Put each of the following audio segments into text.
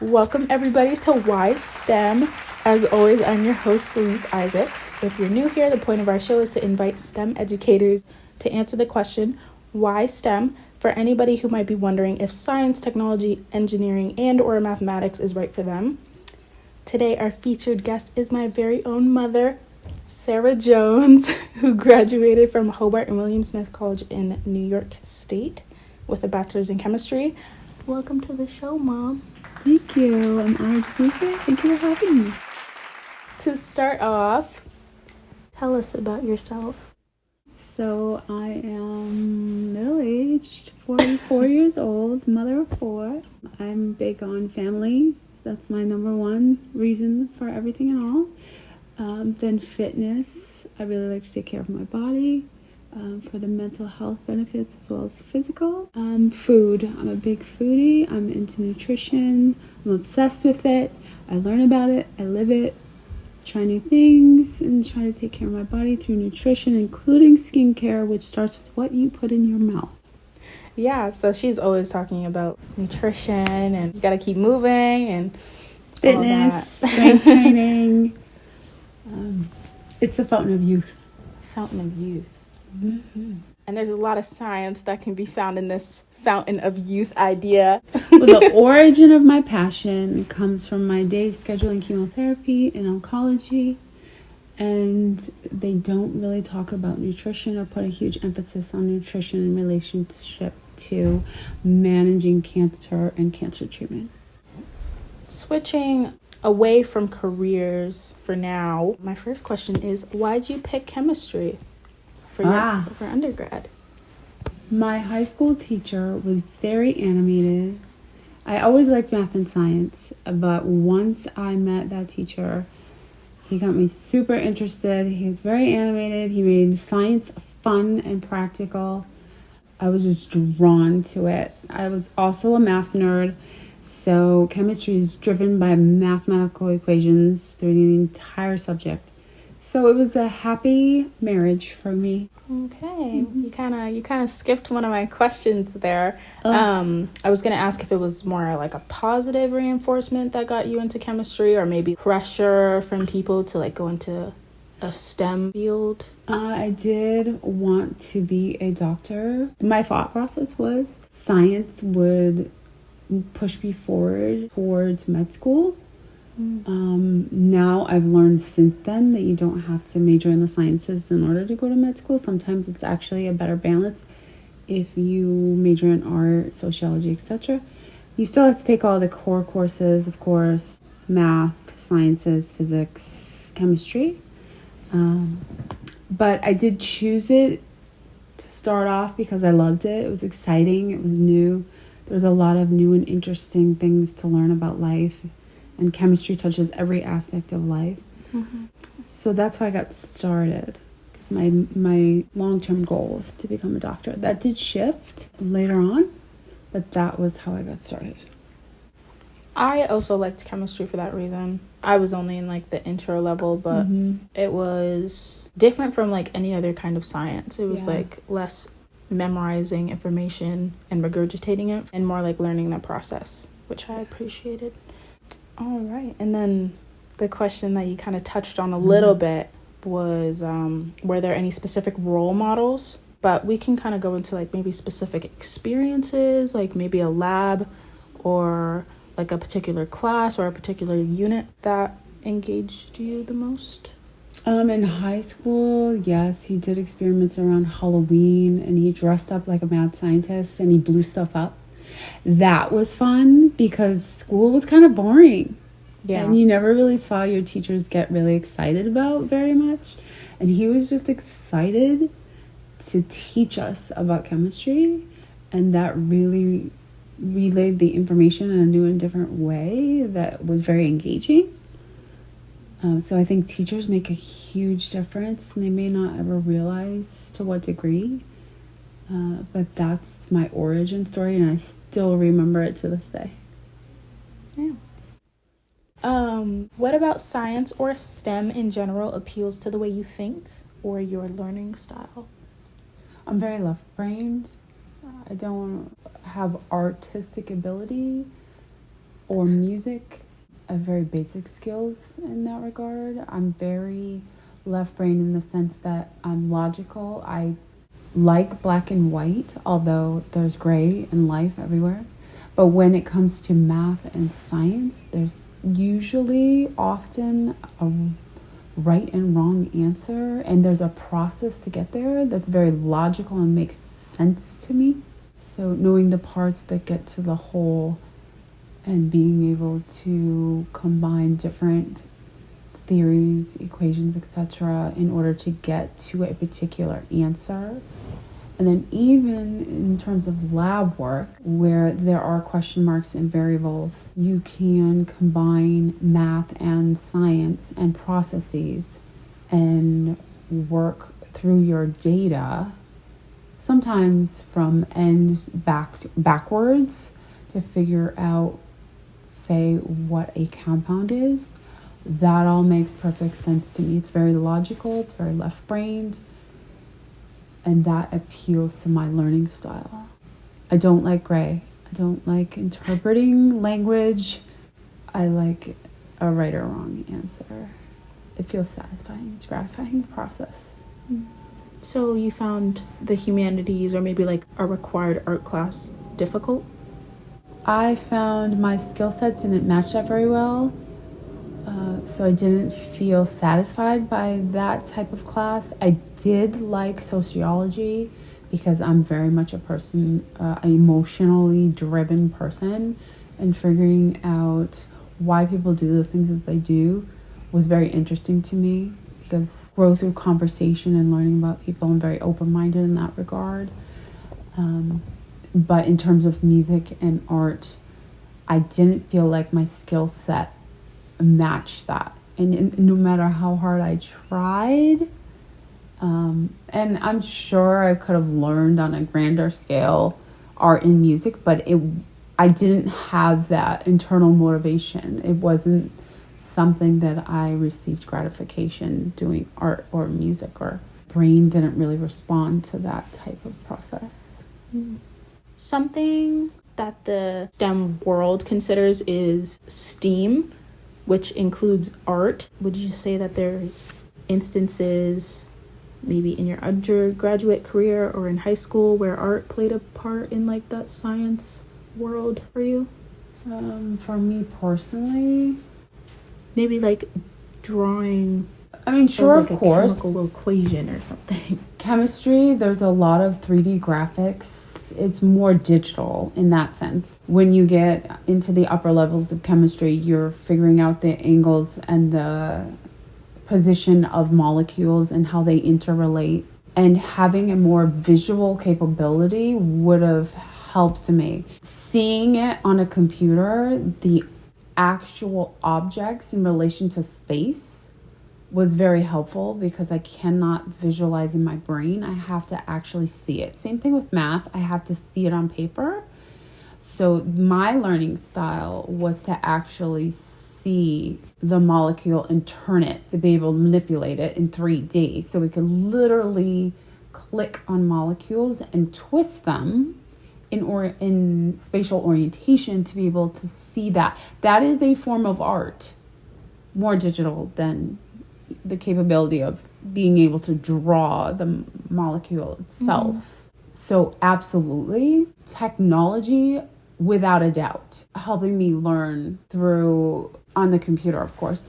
Welcome everybody to Why STEM. As always, I'm your host, Celise Isaac. If you're new here, the point of our show is to invite STEM educators to answer the question, why STEM? For anybody who might be wondering if science, technology, engineering, and or mathematics is right for them. Today, our featured guest is my very own mother, Sarah Jones, who graduated from Hobart and William Smith College in New York State with a bachelor's in chemistry. Welcome to the show, Mom. Thank you. I'm honored to be here. Thank you for having me. To start off, tell us about yourself. So I am middle-aged, 44 years old, mother of 4. I'm big on family. That's my number one reason for everything and all. Then fitness. I really like to take care of my body for the mental health benefits as well as physical. Food. I'm a big foodie. I'm into nutrition. I'm obsessed with it. I learn about it. I live it. Try new things and try to take care of my body through nutrition, including skincare, which starts with what you put in your mouth. Yeah, so she's always talking about nutrition and you gotta keep moving and fitness, strength training. It's a fountain of youth. Fountain of youth. Mm-hmm. And there's a lot of science that can be found in this fountain of youth idea. Well, the origin of my passion comes from my days scheduling chemotherapy in oncology. And they don't really talk about nutrition or put a huge emphasis on nutrition in relationship to managing cancer and cancer treatment. Switching away from careers for now, my first question is, why did you pick chemistry for undergrad? My high school teacher was very animated. I always liked math and science, but once I met that teacher, he got me super interested. He was very animated. He made science fun and practical. I was just drawn to it. I was also a math nerd, so chemistry is driven by mathematical equations through the entire subject. So it was a happy marriage for me. Okay, you kind of skipped one of my questions there. I was gonna ask if it was more like a positive reinforcement that got you into chemistry, or maybe pressure from people to like go into a STEM field. I did want to be a doctor. My thought process was science would push me forward towards med school. Now I've learned since then that you don't have to major in the sciences in order to go to med school. Sometimes it's actually a better balance if you major in art, sociology, etc. You still have to take all the core courses, of course, math, sciences, physics, chemistry. But I did choose it to start off because I loved it. It was exciting. It was new. There was a lot of new and interesting things to learn about life. And chemistry touches every aspect of life. Mm-hmm. So that's why I got started. Because my long-term goal was to become a doctor. That did shift later on, but that was how I got started. I also liked chemistry for that reason. I was only in like the intro level, but it was different from like any other kind of science. It was like less memorizing information and regurgitating it, and more like learning the process, which I appreciated. All right. And then the question that you kind of touched on a little bit was, were there any specific role models? But we can kind of go into like maybe specific experiences, like maybe a lab or like a particular class or a particular unit that engaged you the most. In high school, yes, he did experiments around Halloween and he dressed up like a mad scientist and he blew stuff up. That was fun because school was kind of boring. Yeah. And you never really saw your teachers get really excited about very much. And he was just excited to teach us about chemistry. And that really relayed the information in a new and different way that was very engaging. So I think teachers make a huge difference, and they may not ever realize to what degree. But that's my origin story, and I still remember it to this day. Yeah. What about science or STEM in general appeals to the way you think or your learning style? I'm very left-brained. I don't have artistic ability For music, I have very basic skills in that regard. I'm very left-brained in the sense that I'm logical. I like black and white, although there's gray in life everywhere. But when it comes to math and science, there's usually often a right and wrong answer, and there's a process to get there that's very logical and makes sense to me. So knowing the parts that get to the whole and being able to combine different theories, equations, etc. in order to get to a particular answer. And then even in terms of lab work, where there are question marks and variables, you can combine math and science and processes and work through your data, sometimes from ends backwards, to figure out, say, what a compound is. That all makes perfect sense to me. It's very logical, it's very left-brained, and that appeals to my learning style. I don't like gray. I don't like interpreting language. I like a right or wrong answer. It feels satisfying. It's gratifying process. So you found the humanities or maybe like a required art class difficult? I found my skill set didn't match that very well. So I didn't feel satisfied by that type of class. I did like sociology because I'm very much a person, an emotionally driven person, and figuring out why people do the things that they do was very interesting to me, because growth through conversation and learning about people, I'm very open-minded in that regard. But in terms of music and art, I didn't feel like my skill set matched that. And no matter how hard I tried, and I'm sure I could have learned on a grander scale art and music, but I didn't have that internal motivation. It wasn't something that I received gratification doing art or music, or brain didn't really respond to that type of process. Something that the STEM world considers is STEAM, which includes art. Would you say that there's instances, maybe in your undergraduate career or in high school, where art played a part in like that science world for you? For me personally, maybe like drawing. I mean, sure, like of course. Chemical equation or something. Chemistry, there's a lot of 3D graphics. It's more digital in that sense. When you get into the upper levels of chemistry, you're figuring out the angles and the position of molecules and how they interrelate. And having a more visual capability would have helped me. Seeing it on a computer, the actual objects in relation to space, was very helpful, because I cannot visualize in my brain. I have to actually see it. Same thing with math. I have to see it on paper. So my learning style was to actually see the molecule and turn it, to be able to manipulate it in 3D. So we could literally click on molecules and twist them in spatial orientation to be able to see that. That is a form of art, more digital than the capability of being able to draw the molecule itself. So absolutely, technology, without a doubt, helping me learn through, on the computer, of course.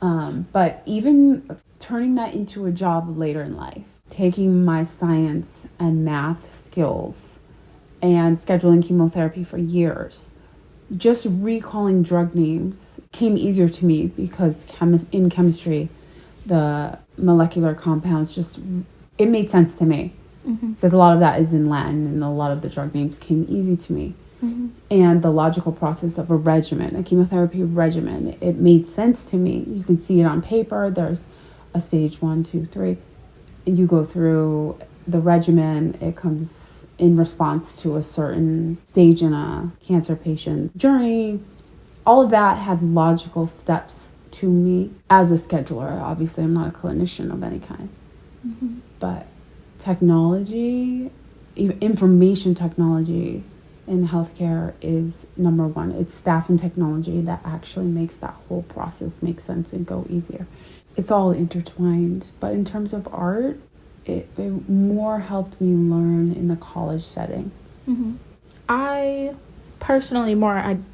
But even turning that into a job later in life, taking my science and math skills and scheduling chemotherapy for years, just recalling drug names came easier to me, because in chemistry, the molecular compounds it made sense to me, because a lot of that is in Latin, and a lot of the drug names came easy to me. And the logical process of a regimen, a chemotherapy regimen, it made sense to me. You can see it on paper. There's a stage 1, 2, 3, and you go through the regimen. It comes in response to a certain stage in a cancer patient's journey. All of that had logical steps to me as a scheduler. Obviously, I'm not a clinician of any kind. But technology, even information technology, in healthcare is number one. It's staff and technology that actually makes that whole process make sense and go easier. It's all intertwined. But in terms of art, it more helped me learn in the college setting. Mm-hmm. I personally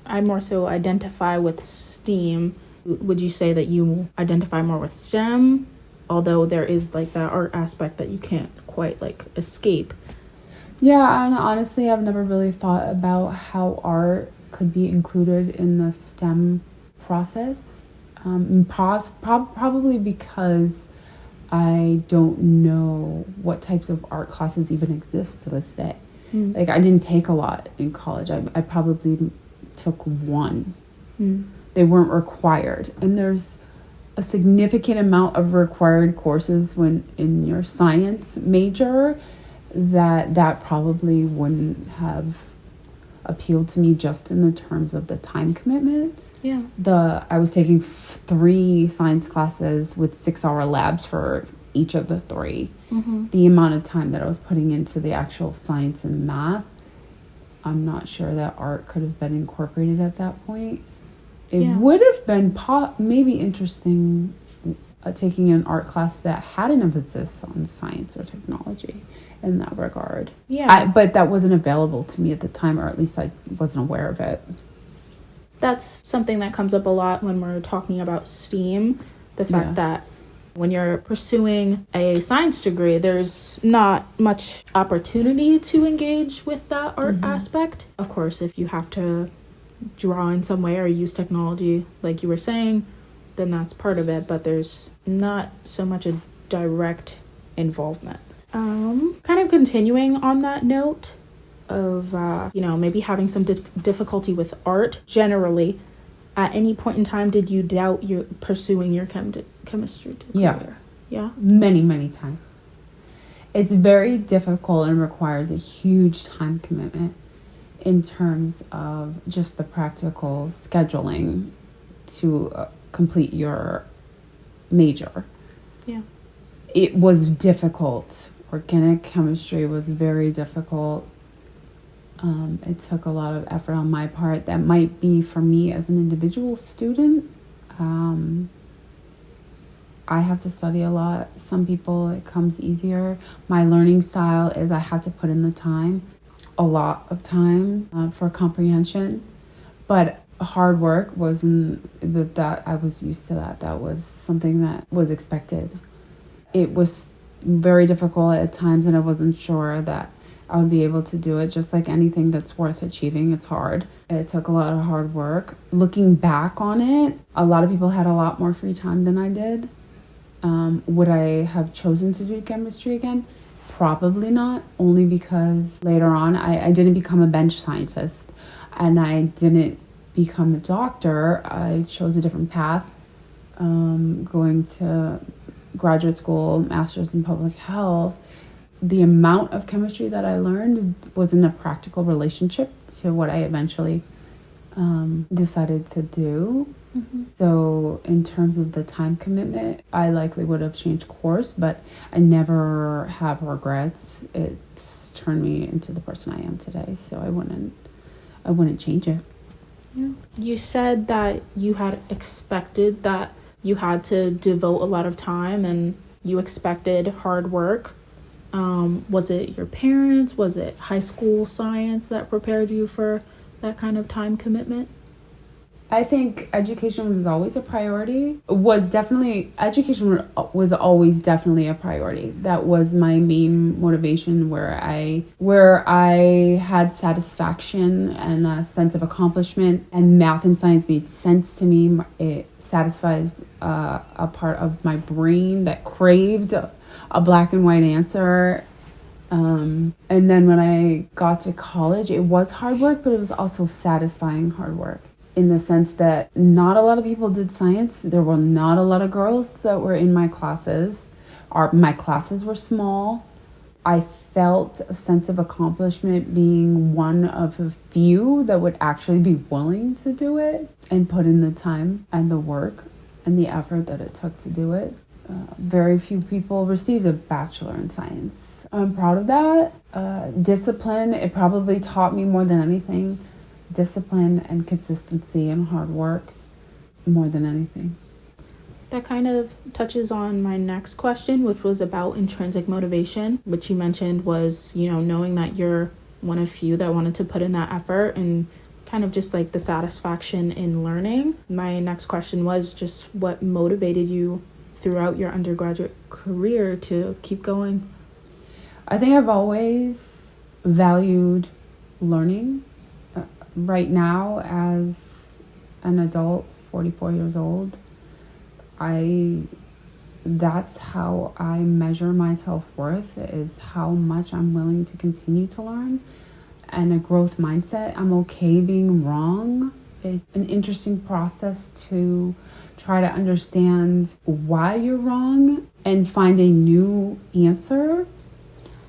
I more so identify with STEAM. Would you say that you identify more with STEM? Although there is like that art aspect that you can't quite like escape. Yeah, and honestly, I've never really thought about how art could be included in the STEM process. Probably because I don't know what types of art classes even exist to this day. Like, I didn't take a lot in college. I probably took one. They weren't required. And there's a significant amount of required courses when in your science major that probably wouldn't have appealed to me just in the terms of the time commitment. Yeah. I was taking 3 science classes with 6-hour labs for each of the 3. The amount of time that I was putting into the actual science and math, I'm not sure that art could have been incorporated at that point. It would have been maybe interesting taking an art class that had an emphasis on science or technology in that regard. Yeah. But that wasn't available to me at the time, or at least I wasn't aware of it. That's something that comes up a lot when we're talking about STEAM. The fact that when you're pursuing a science degree, there's not much opportunity to engage with that art aspect. Of course, if you have to draw in some way or use technology, like you were saying, then that's part of it, but there's not so much a direct involvement. Kind of continuing on that note of, maybe having some difficulty with art generally, at any point in time, did you doubt your pursuing your chemistry career? Yeah. Many, many times. It's very difficult and requires a huge time commitment in terms of just the practical scheduling to complete your major. Yeah. It was difficult. Organic chemistry was very difficult. It took a lot of effort on my part. That might be for me as an individual student. I have to study a lot. Some people, it comes easier. My learning style is I have to put in the time, a lot of time for comprehension. But hard work wasn't that I was used to that. That was something that was expected. It was very difficult at times, and I wasn't sure that I would be able to do it. Just like anything that's worth achieving, it's hard. It took a lot of hard work. Looking back on it, a lot of people had a lot more free time than I did. Would I have chosen to do chemistry again? Probably not, only because later on I didn't become a bench scientist and I didn't become a doctor. I chose a different path, going to graduate school, master's in public health. The amount of chemistry that I learned was in a practical relationship to what I eventually decided to do. So in terms of the time commitment, I likely would have changed course, but I never have regrets. It's turned me into the person I am today, so I wouldn't change it. Yeah. You said that you had expected that you had to devote a lot of time and you expected hard work. Was it your parents? Was it high school science that prepared you for that kind of time commitment? I think education was always a priority. Education was always definitely a priority. That was my main motivation, where I had satisfaction and a sense of accomplishment, and math and science made sense to me. It satisfies a part of my brain that craved a black and white answer. And then when I got to college, it was hard work, but it was also satisfying hard work, in the sense that not a lot of people did science. There were not a lot of girls that were in my classes. My classes were small. I felt a sense of accomplishment being one of a few that would actually be willing to do it and put in the time and the work and the effort that it took to do it. Very few people received a bachelor in science. I'm proud of that. Discipline, it probably taught me more than anything. Discipline and consistency and hard work more than anything. That kind of touches on my next question, which was about intrinsic motivation, which you mentioned was, knowing that you're one of few that wanted to put in that effort and kind of just like the satisfaction in learning. My next question was just what motivated you throughout your undergraduate career to keep going? I think I've always valued learning. Right now, as an adult, 44 years old, that's how I measure my self-worth, is how much I'm willing to continue to learn, and a growth mindset. I'm okay being wrong. It's an interesting process to try to understand why you're wrong and find a new answer,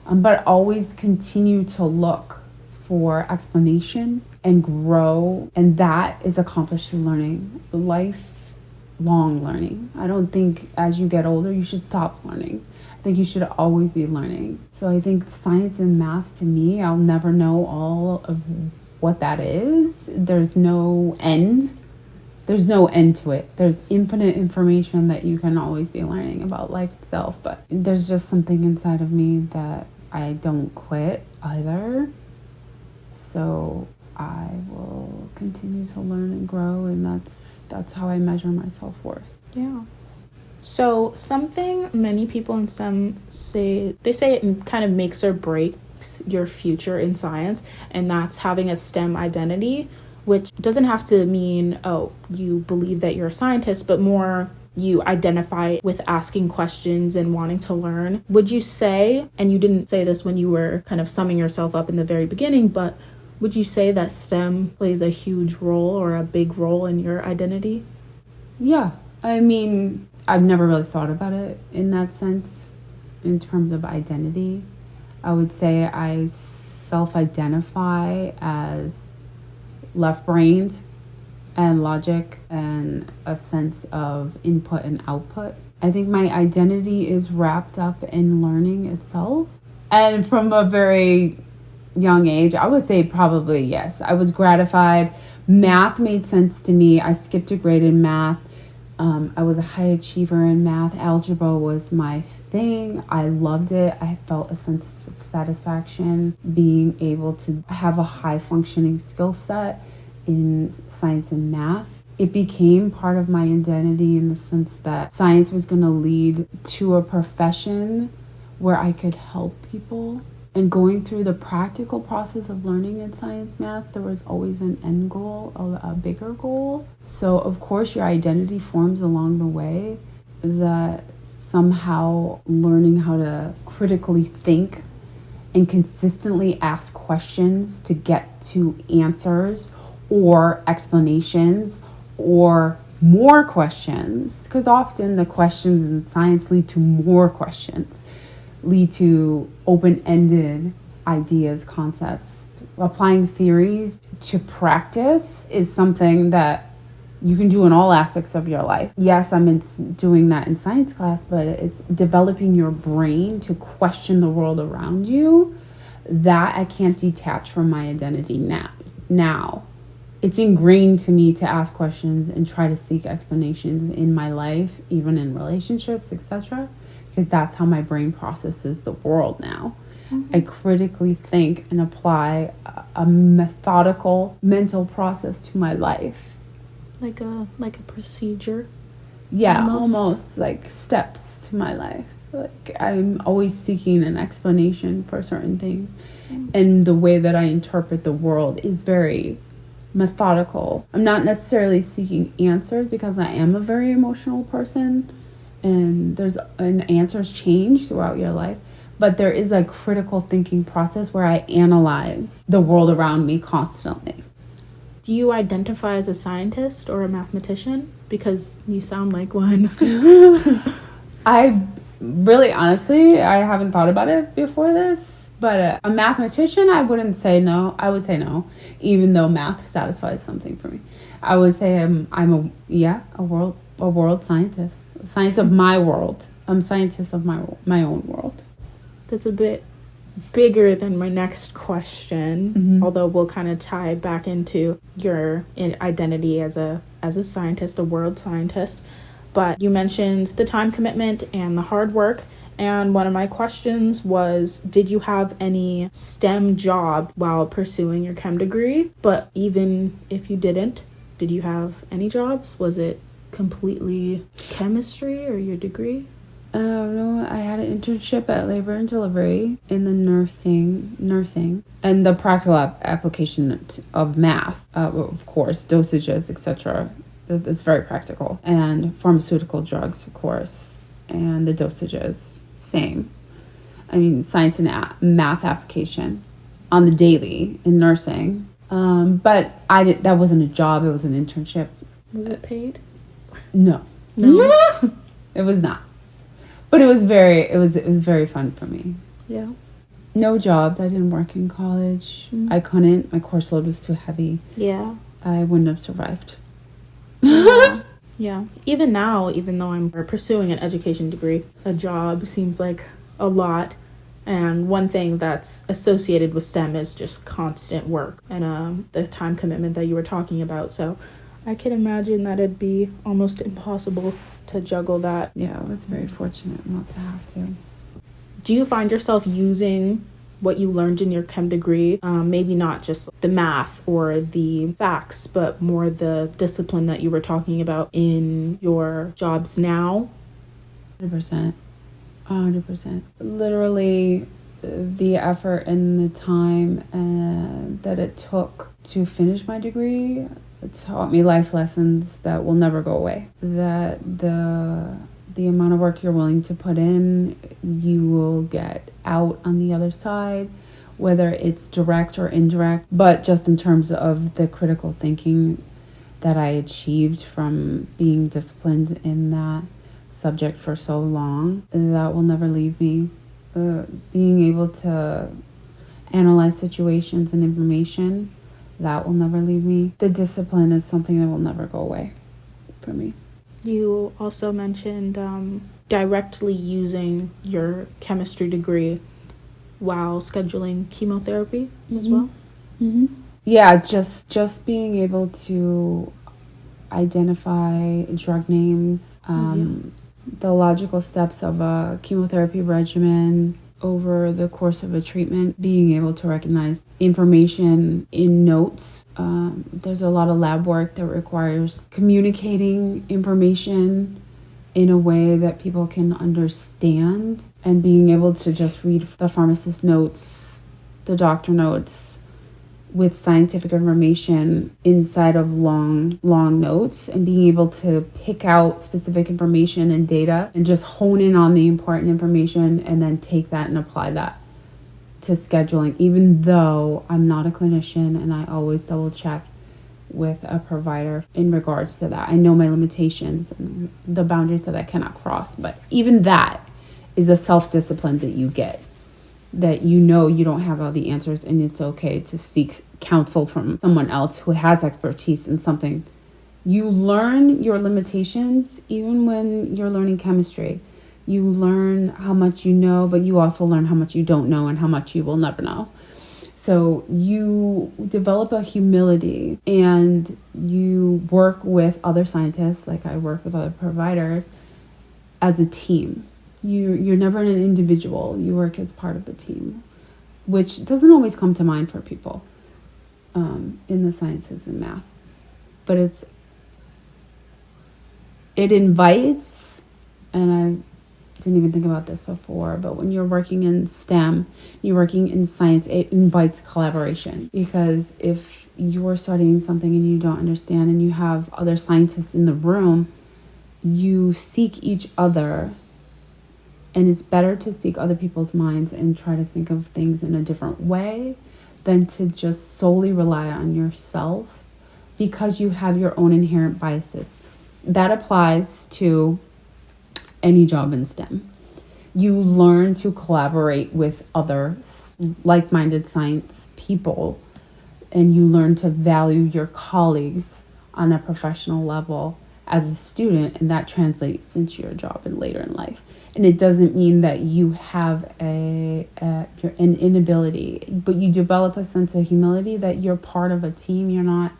but always continue to look for explanation and grow. And that is accomplished through learning, lifelong learning. I don't think as you get older, you should stop learning. I think you should always be learning. So I think science and math, to me, I'll never know all of what that is. There's no end. There's no end to it. There's infinite information that you can always be learning about life itself. But there's just something inside of me that I don't quit either. So I will continue to learn and grow, and that's how I measure my self-worth. Yeah. So something many people in STEM say it kind of makes or breaks your future in science, and that's having a STEM identity, which doesn't have to mean, you believe that you're a scientist, but more you identify with asking questions and wanting to learn. Would you say, and you didn't say this when you were kind of summing yourself up in the very beginning, but would you say that STEM plays a huge role or a big role in your identity? Yeah. I mean, I've never really thought about it in that sense, in terms of identity. I would say I self-identify as left-brained and logic and a sense of input and output. I think my identity is wrapped up in learning itself. And from a very young age, I would say probably yes. I was gratified. Math made sense to me. I skipped a grade in math. I was a high achiever in math. Algebra was my thing. I loved it. I felt a sense of satisfaction being able to have a high functioning skill set in science and math. It became part of my identity in the sense that science was going to lead to a profession where I could help people. And going through the practical process of learning in science, math, there was always an end goal, a bigger goal. So of course your identity forms along the way, that somehow learning how to critically think and consistently ask questions to get to answers or explanations or more questions, because often the questions in science lead to more questions, lead to open-ended ideas, concepts. Applying theories to practice is something that you can do in all aspects of your life. Yes, I'm doing that in science class, but it's developing your brain to question the world around you. That I can't detach from my identity now. It's ingrained to me to ask questions and try to seek explanations in my life, even in relationships, etc., because that's how my brain processes the world now. Mm-hmm. I critically think and apply a methodical mental process to my life. Like a procedure? Yeah, almost like steps to my life. Like I'm always seeking an explanation for certain things. Mm-hmm. And the way that I interpret the world is very methodical. I'm not necessarily seeking answers because I am a very emotional person, and answers change throughout your life, but there is a critical thinking process where I analyze the world around me constantly. Do you identify as a scientist or a mathematician? Because you sound like one. I really, honestly, I haven't thought about it before this. But a mathematician, I wouldn't say no. I would say no, even though math satisfies something for me. I would say I'm a world scientist, science of my world. I'm scientist of my own world. That's a bit bigger than my next question, although we'll kind of tie back into your identity as a scientist, a world scientist. But you mentioned the time commitment and the hard work. And one of my questions was, did you have any STEM jobs while pursuing your chem degree? But even if you didn't, did you have any jobs? Was it completely chemistry or your degree? No, I had an internship at labor and delivery in the nursing, and the practical application of math, of course, dosages, etc. It's very practical, and pharmaceutical drugs, of course, and the dosages, same. I mean, science and math application on the daily in nursing. But that wasn't a job; it was an internship. Was it paid? No. It was not. But it was very fun for me. Yeah. No jobs. I didn't work in college. I couldn't. My course load was too heavy. Yeah. I wouldn't have survived. Yeah. Even now, even though I'm pursuing an education degree, a job seems like a lot. And one thing that's associated with STEM is just constant work and the time commitment that you were talking about. So I can imagine that it'd be almost impossible to juggle that. Yeah, I was very fortunate not to have to. Do you find yourself using what you learned in your chem degree, maybe not just the math or the facts, but more the discipline that you were talking about in your jobs now? 100%. 100%. Literally, the effort and the time that it took to finish my degree taught me life lessons that will never go away. That the amount of work you're willing to put in, you will get out on the other side, whether it's direct or indirect. But just in terms of the critical thinking that I achieved from being disciplined in that subject for so long, that will never leave me. Being able to analyze situations and information, that will never leave me. The discipline is something that will never go away for me. You also mentioned directly using your chemistry degree while scheduling chemotherapy as well. Yeah, just being able to identify drug names, the logical steps of a chemotherapy regimen over the course of a treatment, being able to recognize information in notes. There's a lot of lab work that requires communicating information in a way that people can understand, and being able to just read the pharmacist notes, the doctor notes, with scientific information inside of long notes, and being able to pick out specific information and data and just hone in on the important information and then take that and apply that to scheduling, even though I'm not a clinician and I always double check with a provider in regards to that. I know my limitations and the boundaries that I cannot cross, but even that is a self-discipline that you get, that you know you don't have all the answers, and it's okay to seek counsel from someone else who has expertise in something. You learn your limitations even when you're learning chemistry. You learn how much you know, but you also learn how much you don't know and how much you will never know. So you develop a humility, and you work with other scientists, like I work with other providers, as a team. You're never an individual. You work as part of a team, which doesn't always come to mind for people in the sciences and math. But it invites, and I didn't even think about this before, but when you're working in STEM, you're working in science, it invites collaboration. Because if you're studying something and you don't understand and you have other scientists in the room, you seek each other. And it's better to seek other people's minds and try to think of things in a different way than to just solely rely on yourself, because you have your own inherent biases. That applies to any job in STEM. You learn to collaborate with other like-minded science people, and you learn to value your colleagues on a professional level as a student, and that translates into your job and later in life. And it doesn't mean that you have an inability, but you develop a sense of humility that you're part of a team. You're not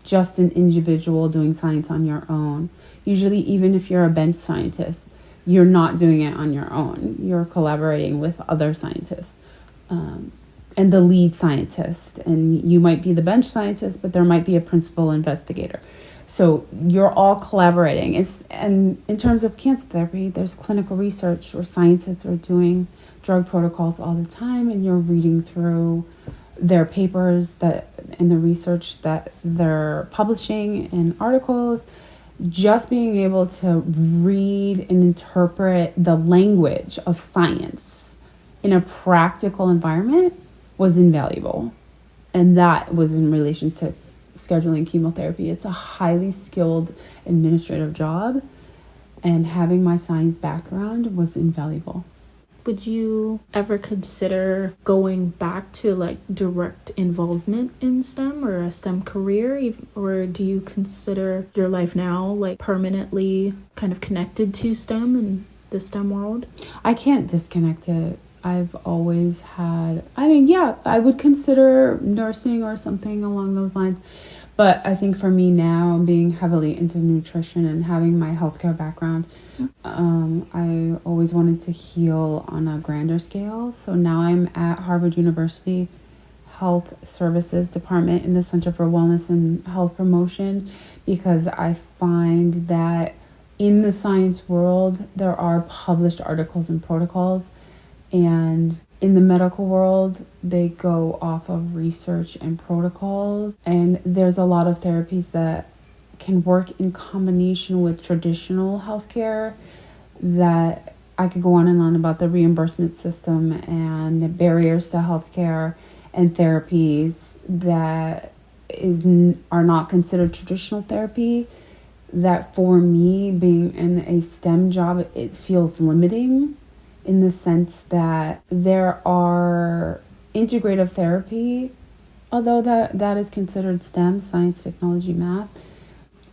just an individual doing science on your own. Usually, even if you're a bench scientist, you're not doing it on your own. You're collaborating with other scientists and the lead scientist. And you might be the bench scientist, but there might be a principal investigator. So you're all collaborating. And in terms of cancer therapy, there's clinical research where scientists are doing drug protocols all the time, and you're reading through their papers and the research that they're publishing in articles. Just being able to read and interpret the language of science in a practical environment was invaluable. And that was in relation to scheduling chemotherapy. It's a highly skilled administrative job, and having my science background was invaluable. Would you ever consider going back to like direct involvement in STEM or a STEM career? Or do you consider your life now like permanently kind of connected to STEM and the STEM world? I can't disconnect it. I've always had, I would consider nursing or something along those lines. But I think for me now, being heavily into nutrition and having my healthcare background, I always wanted to heal on a grander scale. So now I'm at Harvard University Health Services Department in the Center for Wellness and Health Promotion, because I find that in the science world, there are published articles and protocols. And in the medical world, they go off of research and protocols. And there's a lot of therapies that can work in combination with traditional healthcare that I could go on and on about the reimbursement system and barriers to healthcare and therapies that are not considered traditional therapy. That for me, being in a STEM job, it feels limiting, in the sense that there are integrative therapy, although that is considered STEM, science, technology, math.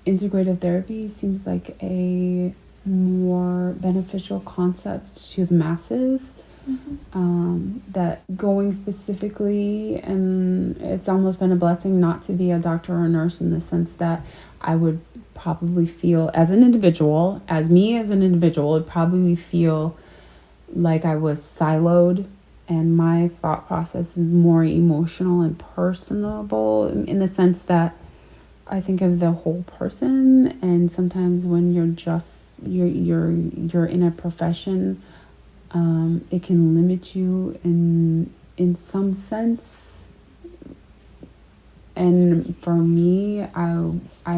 Integrative therapy seems like a more beneficial concept to the masses. That going specifically, and it's almost been a blessing not to be a doctor or a nurse, in the sense that I would probably feel as an individual, would probably feel like I was siloed, and my thought process is more emotional and personable, in the sense that I think of the whole person. And sometimes when you're in a profession, it can limit you in some sense. And for me, I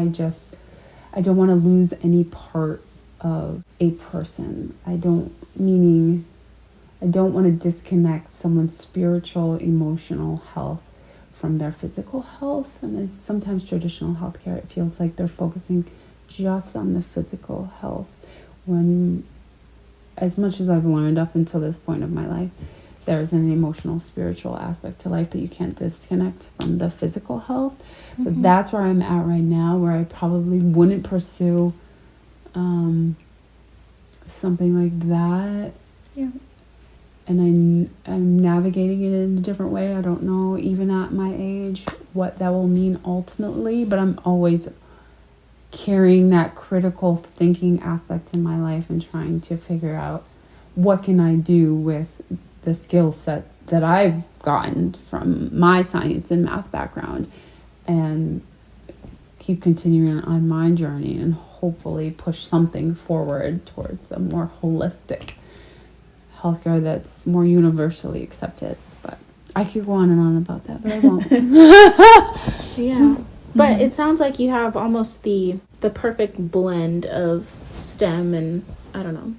don't want to lose any part of a person. I don't want to disconnect someone's spiritual, emotional health from their physical health. And sometimes traditional healthcare, it feels like they're focusing just on the physical health, when, as much as I've learned up until this point of my life, there's an emotional, spiritual aspect to life that you can't disconnect from the physical health. So that's where I'm at right now, where I probably wouldn't pursue something like that. Yeah. And I'm navigating it in a different way. I don't know, even at my age, what that will mean ultimately, but I'm always carrying that critical thinking aspect in my life and trying to figure out what can I do with the skill set that I've gotten from my science and math background, and keep continuing on my journey and hopefully push something forward towards a more holistic healthcare that's more universally accepted. But I could go on and on about that, but I won't. Yeah. But it sounds like you have almost the perfect blend of STEM and, I don't know.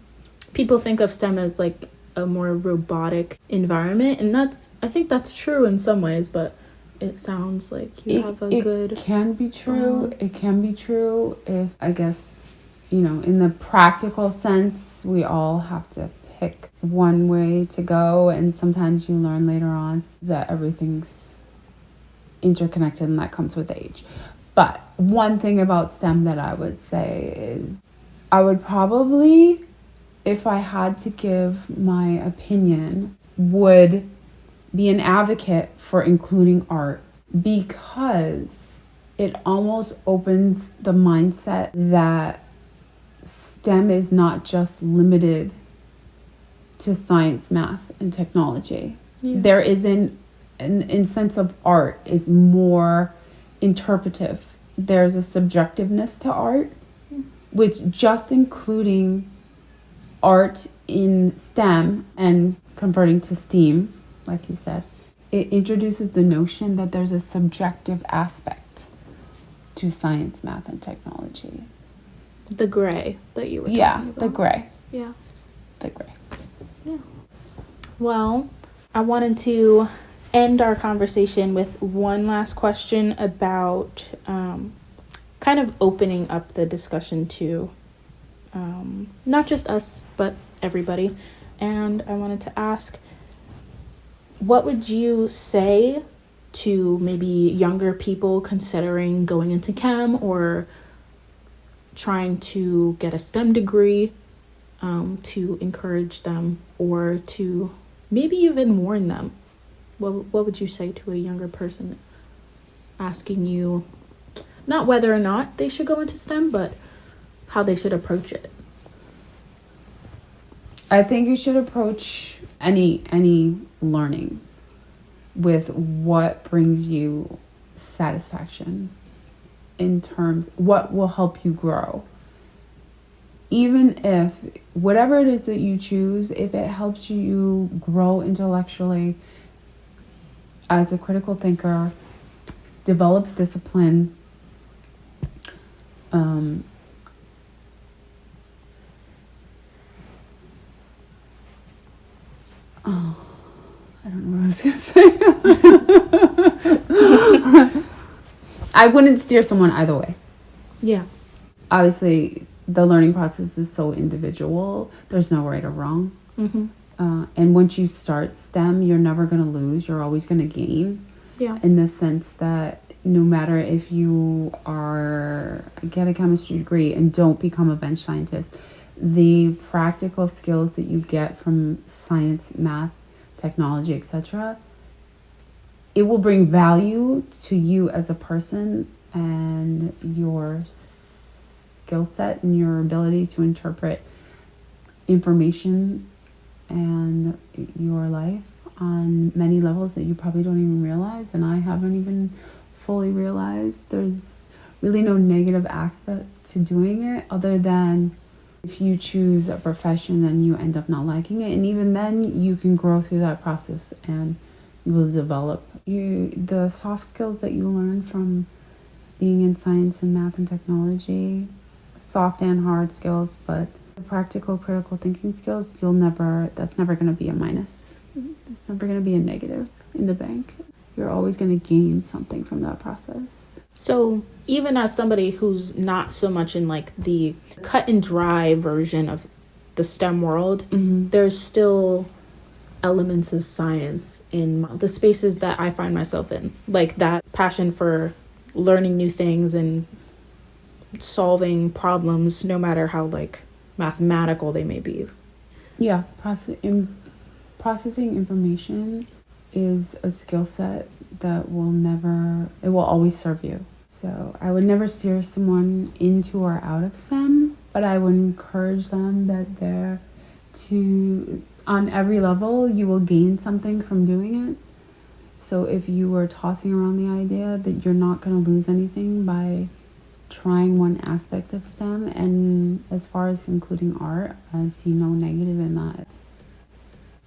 People think of STEM as like a more robotic environment, and I think that's true in some ways, but it sounds like you have a good... It can be true. It can be true if, I guess, in the practical sense, we all have to pick one way to go, and sometimes you learn later on that everything's interconnected, and that comes with age. But one thing about STEM that I would say is I would probably, if I had to give my opinion, would be an advocate for including art, because it almost opens the mindset that STEM is not just limited to science, math, and technology. Yeah. There is in sense of art is more interpretive. There's a subjectiveness to art, which just including art in STEM and converting to STEAM, like you said, it introduces the notion that there's a subjective aspect to science, math, and technology. The gray that you were talking about. The gray. Yeah. The gray. Yeah. Well, I wanted to end our conversation with one last question about kind of opening up the discussion to not just us, but everybody. And I wanted to ask, what would you say to maybe younger people considering going into chem or trying to get a STEM degree, to encourage them or to maybe even warn them? What would you say to a younger person asking you not whether or not they should go into STEM, but how they should approach it? I think you should approach any learning with what brings you satisfaction, in terms what will help you grow. Even if whatever it is that you choose, if it helps you grow intellectually as a critical thinker, develops discipline, I don't know what I was going to say. I wouldn't steer someone either way. Yeah. Obviously, the learning process is so individual. There's no right or wrong. Mm-hmm. And once you start STEM, you're never going to lose. You're always going to gain. Yeah. In the sense that no matter if you get a chemistry degree and don't become a bench scientist, the practical skills that you get from science, math, technology, etc., it will bring value to you as a person and your skill set and your ability to interpret information and your life on many levels that you probably don't even realize, and I haven't even fully realized. There's really no negative aspect to doing it, other than if you choose a profession and you end up not liking it, and even then you can grow through that process and you will develop the soft skills that you learn from being in science and math and technology, soft and hard skills, but the practical critical thinking skills, that's never going to be a minus. It's never going to be a negative in the bank. You're always going to gain something from that process. So even as somebody who's not so much in like the cut and dry version of the STEM world, mm-hmm. there's still elements of science in the spaces that I find myself in, like that passion for learning new things and solving problems, no matter how like mathematical they may be. Yeah, processing information is a skill set that will always serve you. So I would never steer someone into or out of STEM, but I would encourage them that on every level, you will gain something from doing it. So if you were tossing around the idea that you're not going to lose anything by trying one aspect of STEM, and as far as including art, I see no negative in that.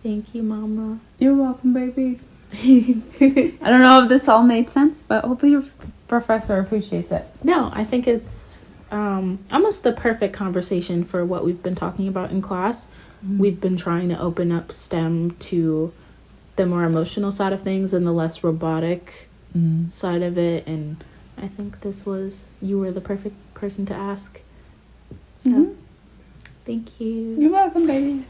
Thank you, Mama. You're welcome, baby. I don't know if this all made sense, but hopefully your professor appreciates it. No, I think it's almost the perfect conversation for what we've been talking about in class. Mm-hmm. We've been trying to open up STEM to the more emotional side of things and the less robotic side of it, and I think you were the perfect person to ask. So, thank you. You're welcome, baby.